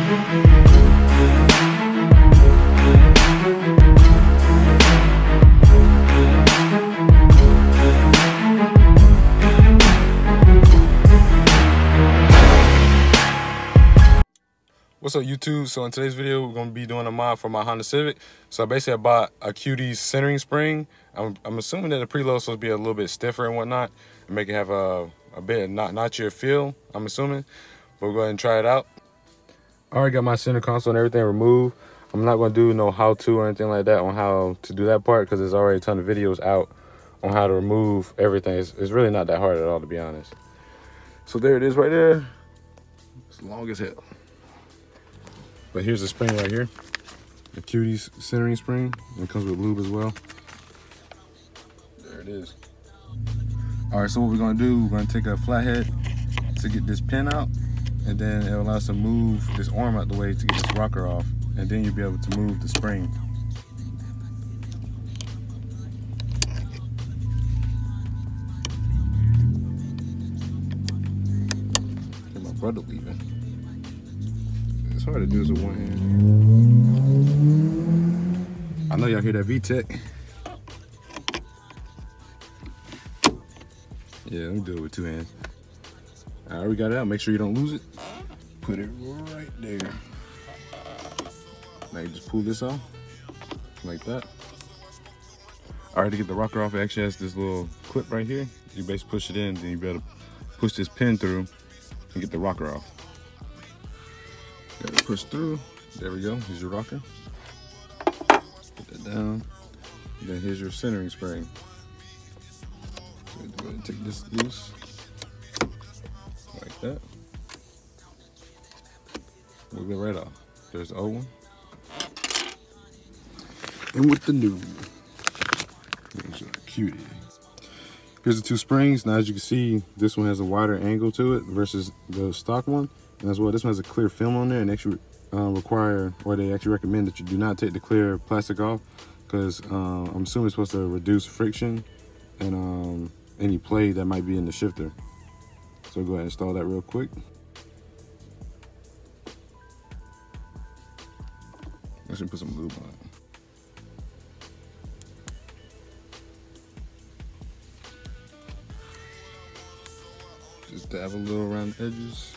What's up, YouTube? So in today's video, we're gonna be doing a mod for my Honda Civic. So basically I bought Acuity's centering spring. I'm assuming that the preload is supposed to be a little bit stiffer and whatnot, and make it have a bit of notchier feel, I'm assuming. But we'll go ahead and try it out. I already got my center console and everything removed. I'm not gonna do no how-to or anything like that on how to do that part, because there's already a ton of videos out on how to remove everything. It's really not that hard at all, to be honest. So there it is right there. It's long as hell. But here's the spring right here, the Acuity's centering spring. It comes with lube as well. There it is. All right, so what we're gonna do, we're gonna take a flathead to get this pin out, and then it'll allow us to move this arm out the way to get this rocker off, and then you'll be able to move the spring. And my brother leaving. It's hard to do this with one hand. I know y'all hear that VTech. Yeah, let me do it with two hands. All right, we got it out. Make sure you don't lose it. Put it right there. Now you just pull this off like that. All right, to get the rocker off, it actually has this little clip right here. You basically push it in, then you better push this pin through and get the rocker off. Got to push through. There we go. Here's your rocker. Put that down. And then here's your centering spring. So go ahead and take this loose like that. Move it right off. There's the old one. And with the new, here's your Acuity. Here's the two springs. Now, as you can see, this one has a wider angle to it versus the stock one. And as well, this one has a clear film on there, and actually they actually recommend that you do not take the clear plastic off, because I'm assuming it's supposed to reduce friction and any play that might be in the shifter. So go ahead and install that real quick. Let's put some lube on it. Just dab a little around the edges.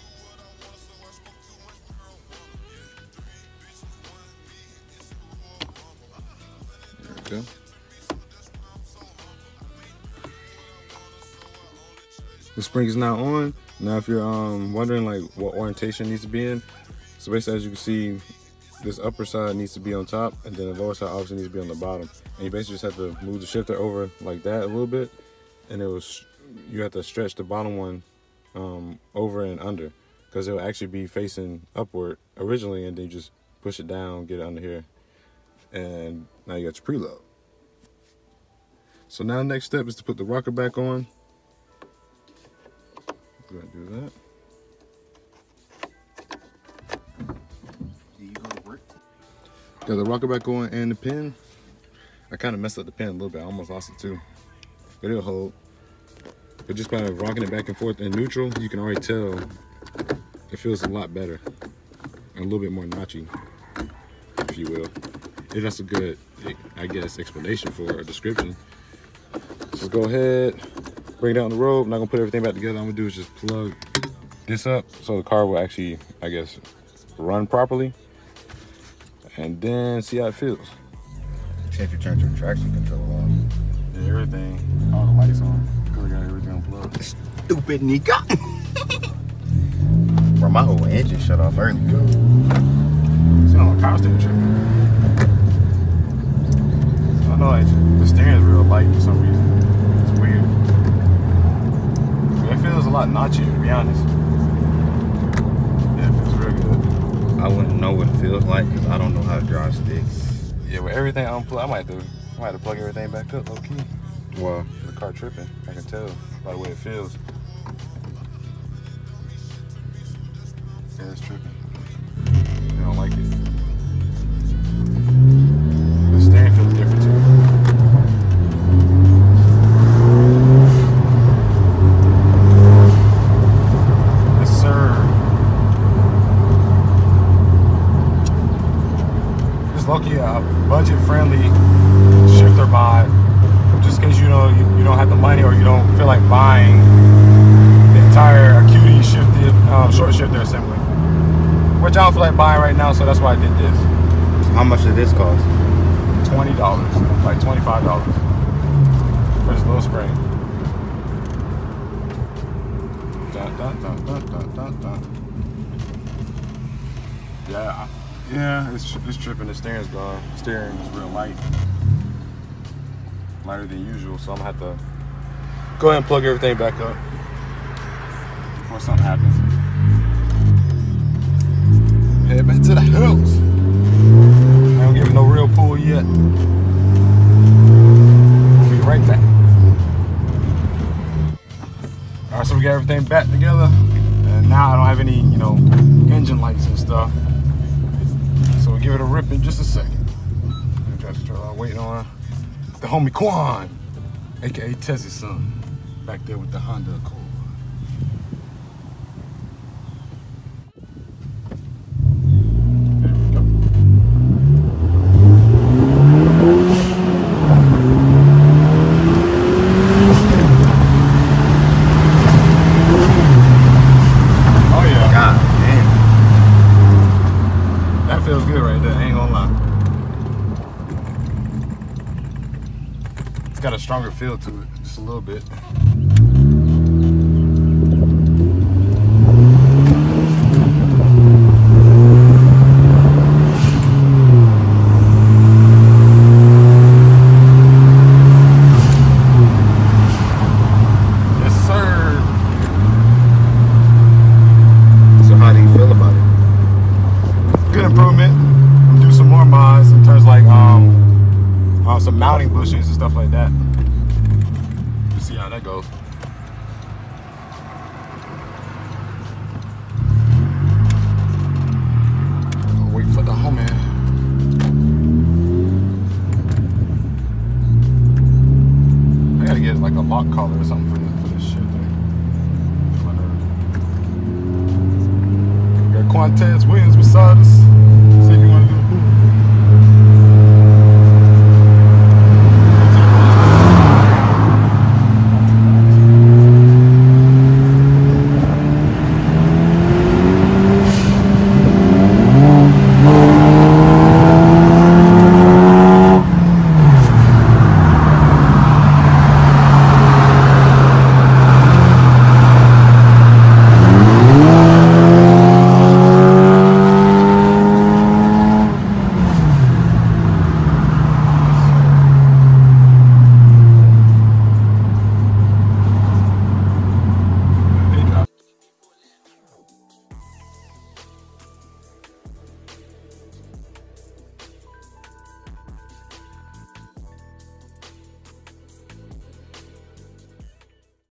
There we go. The spring is now on. Now if you're wondering like what orientation needs to be in, so basically as you can see, this upper side needs to be on top, and then the lower side obviously needs to be on the bottom. And you basically just have to move the shifter over like that a little bit, and you have to stretch the bottom one over and under, because it will actually be facing upward originally, and then you just push it down, get it under here, and now you got your preload. So now the next step is to put the rocker back on. Go ahead and do that. Got the rocker back on and the pin. I kind of messed up the pin a little bit. I almost lost it too, but it'll hold. But just by rocking it back and forth in neutral, you can already tell it feels a lot better and a little bit more notchy, if you will. That's a good, I guess, explanation for a description. So go ahead, bring it down the road. I'm not gonna put everything back together. All I'm gonna do is just plug this up so the car will actually, I guess, run properly, and then see how it feels. See if you turn your traction control on. Yeah, everything, all the lights on. We got everything unplugged. Stupid Nika. Bro, my whole engine shut off early. See how my car's still tripping. I know the steering is real light for some reason. It's weird. It feels a lot notchier, to be honest. Yeah, it feels real good. I wouldn't know what it feels like because I don't know how to drive stick. Yeah, with everything unplugged, I might have to plug everything back up low key. Well, the car tripping, I can tell by the way it feels. Yeah, it's tripping. I don't like it. The steering feels different too. Yes, sir. low-key a budget-friendly shifter buy, just in case you know you don't have the money or you don't feel like buying the entire Acuity short shifter assembly, which I don't feel like buying right now, so that's why I did this. How much did this cost? $20, like $25 for this little spring. Dun, dun, dun, dun, dun, dun, dun. Yeah, it's tripping. The steering's gone. Steering is real light, lighter than usual. So I'm gonna have to go ahead and plug everything back up before something happens. Head back to the house. I don't give it no real pull yet. We'll be right back. All right, so we got everything back together, and now I don't have any, engine lights and stuff. So we'll give it a rip in just a second. I'm waiting on the homie Quan, aka Tez's son, back there with the Honda Accord. There we go. Oh yeah. God damn. That feels good right there, I ain't gonna lie. It's got a stronger feel to it, just a little bit. Yes, sir. So how do you feel about it? Good improvement. I'm gonna do some more mods in terms of like some mounting bushings and stuff like that. We'll see how that goes. I'll wait for the homie. I gotta get like a lock collar or something for this shit thing. We got Quantez Williams beside us.